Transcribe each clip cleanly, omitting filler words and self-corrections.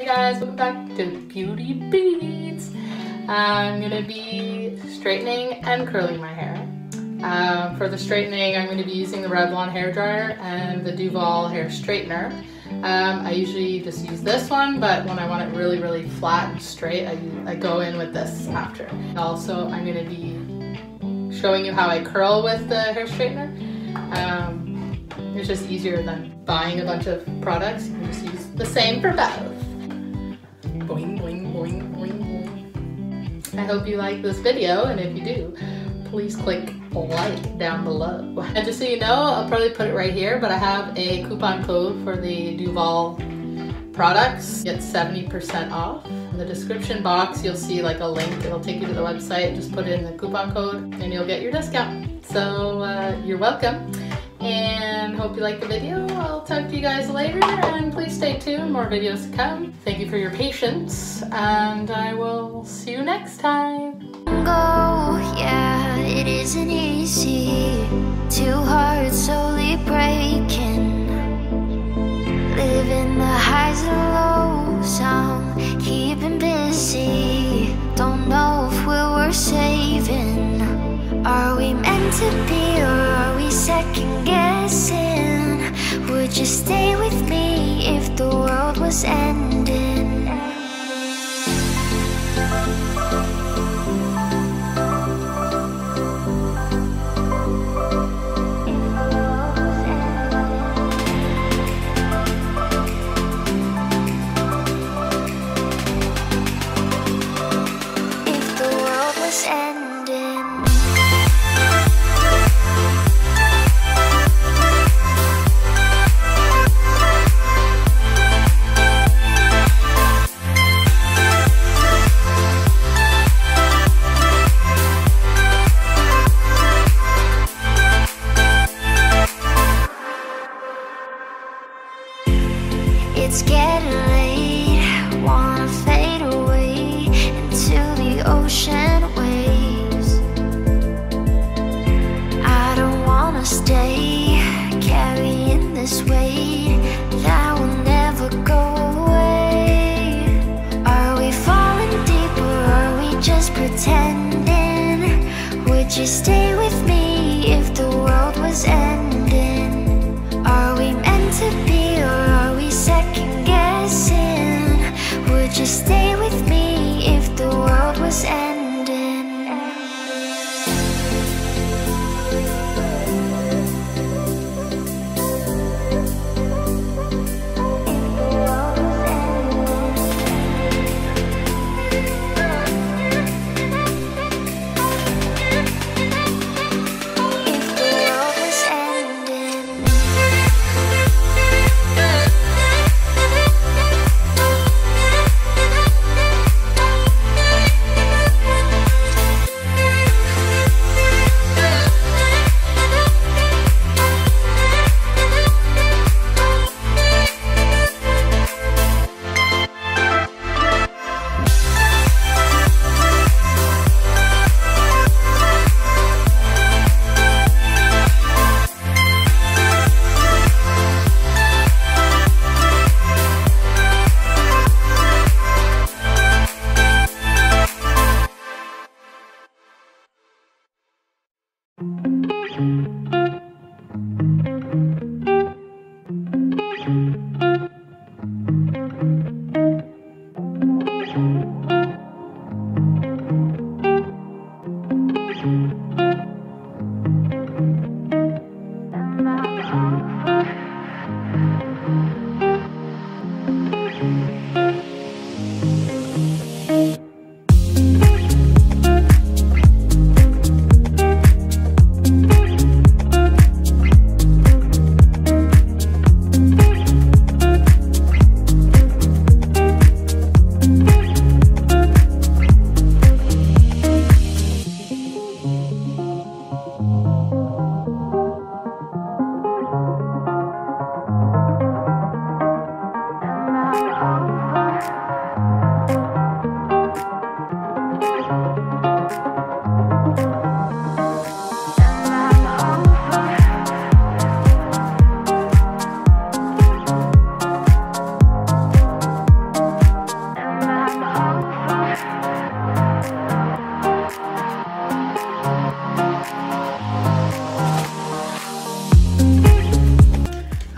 Hey guys, welcome back to Beauty Beats. I'm going to be straightening and curling my hair. For the straightening, I'm going to be using the Revlon hair dryer and the Duvolle hair straightener. I usually just use this one, but when I want it really flat and straight, I go in with this after. Also, I'm going to be showing you how I curl with the hair straightener. It's just easier than buying a bunch of products. You can just use the same for both. Boing, boing, boing, boing, boing. I hope you like this video, and if you do, please click like down below. And just so you know, I'll probably put it right here, but I have a coupon code for the Duvolle products. Get 70% off. In the description box, you'll see like a link. It'll take you to the website. Just put in the coupon code and you'll get your discount. So you're welcome. And hope you like the video. I'll talk to you guys later, and please stay tuned, more videos to come. Thank you for your patience, and I will see you next time. Yeah, it isn't easy. Two hearts slowly breaking, living the highs and lows. I'm keeping busy. Don't know if we're worth saving. Are we meant to be, or are we second guessing? Would you stay with me if the world was ending? If the world was ending.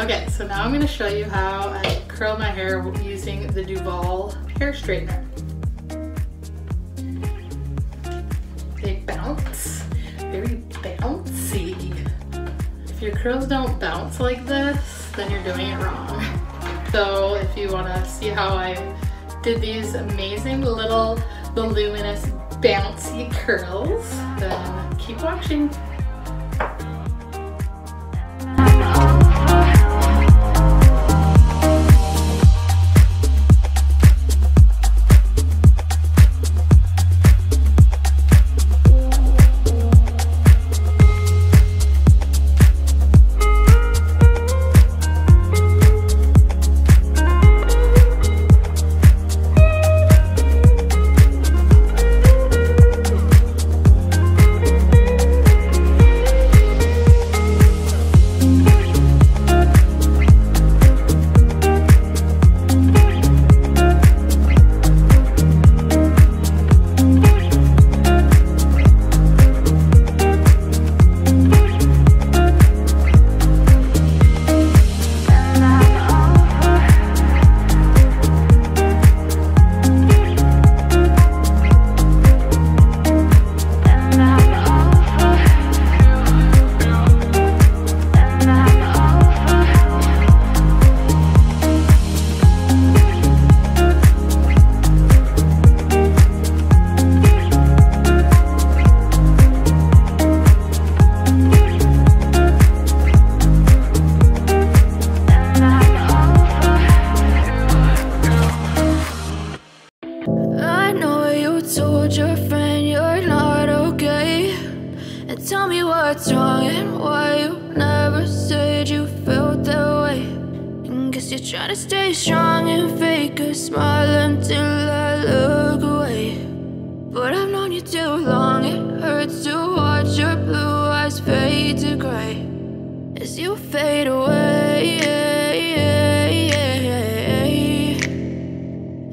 Okay, so now I'm going to show you how I curl my hair using the Duvolle hair straightener. They bounce, very bouncy. If your curls don't bounce like this, then you're doing it wrong. So if you want to see how I did these amazing little voluminous bouncy curls, then keep watching. Tell me what's wrong and why you never said you felt that way. And guess you're trying to stay strong and fake a smile until I look away. But I've known you too long, it hurts to watch your blue eyes fade to gray as you fade away,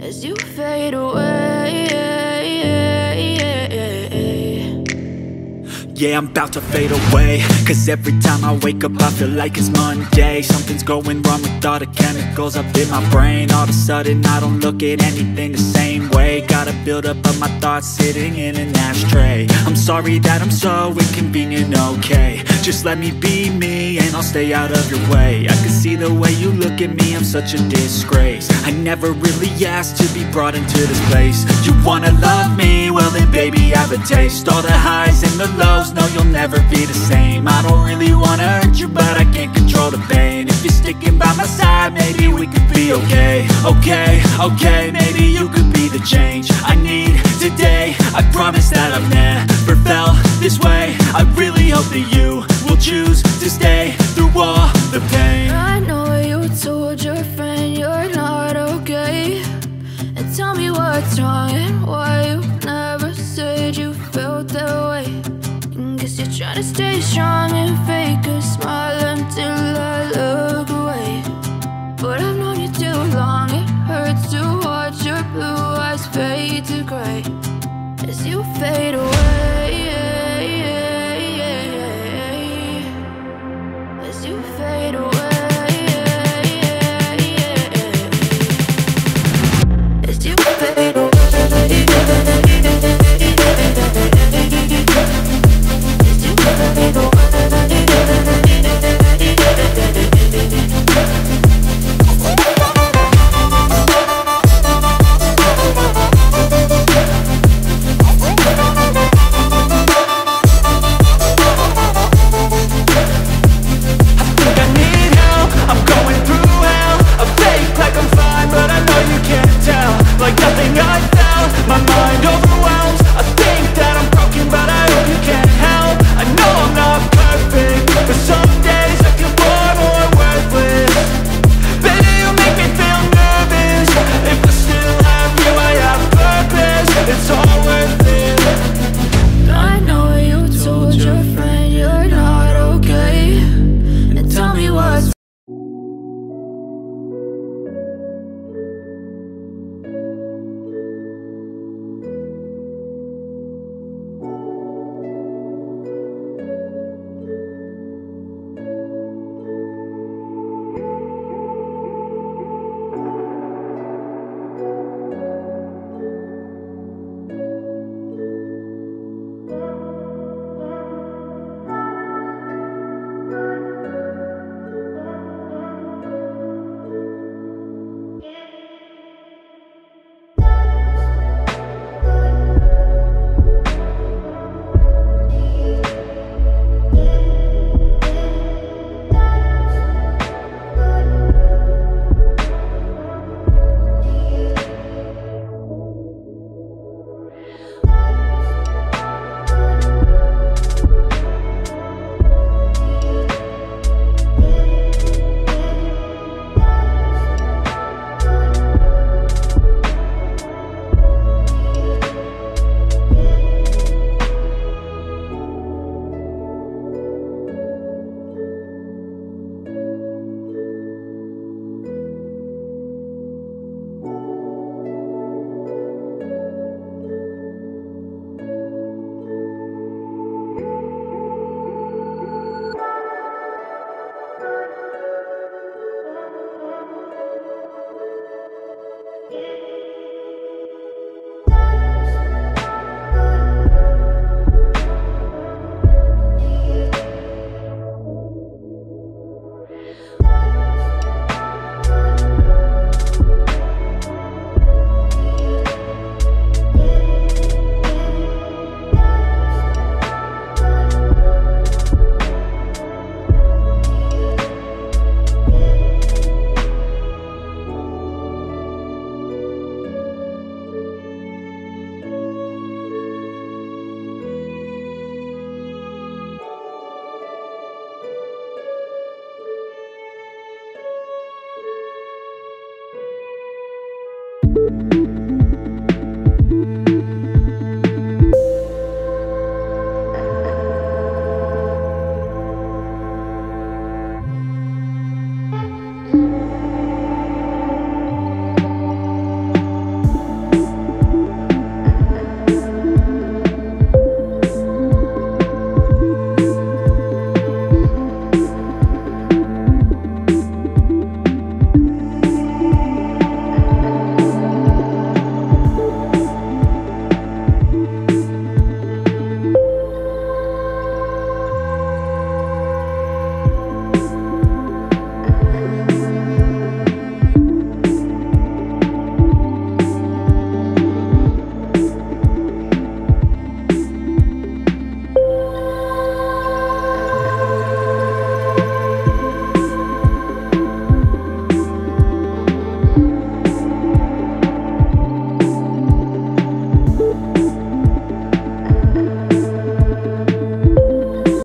as you fade away. Yeah, I'm about to fade away, cause every time I wake up I feel like it's Monday. Something's going wrong with all the chemicals up in my brain. All of a sudden I don't look at anything the same way. Got a buildup of my thoughts sitting in an ashtray. I'm sorry that I'm so inconvenient, okay. Just let me be me and I'll stay out of your way. I can see the way you look at me, I'm such a disgrace. I never really asked to be brought into this place. You wanna love me? Well then baby I have a taste. All the highs and the lows, no, you'll never be the same. I don't really wanna hurt you, but I can't control the pain. If you're sticking by my side, maybe we could be okay. Okay, maybe you could be the change I need today. I promise that I've never felt this way. I really hope that you will choose to stay through all the pain. I know you told your friend you're not okay, and tell me what's wrong and why you never said you felt that way. Guess you're trying to stay strong and fake a smile until I look away. But I've known you too long, it hurts to watch your blue eyes fade to gray as you fade away, as you fade away, as you fade away. My mind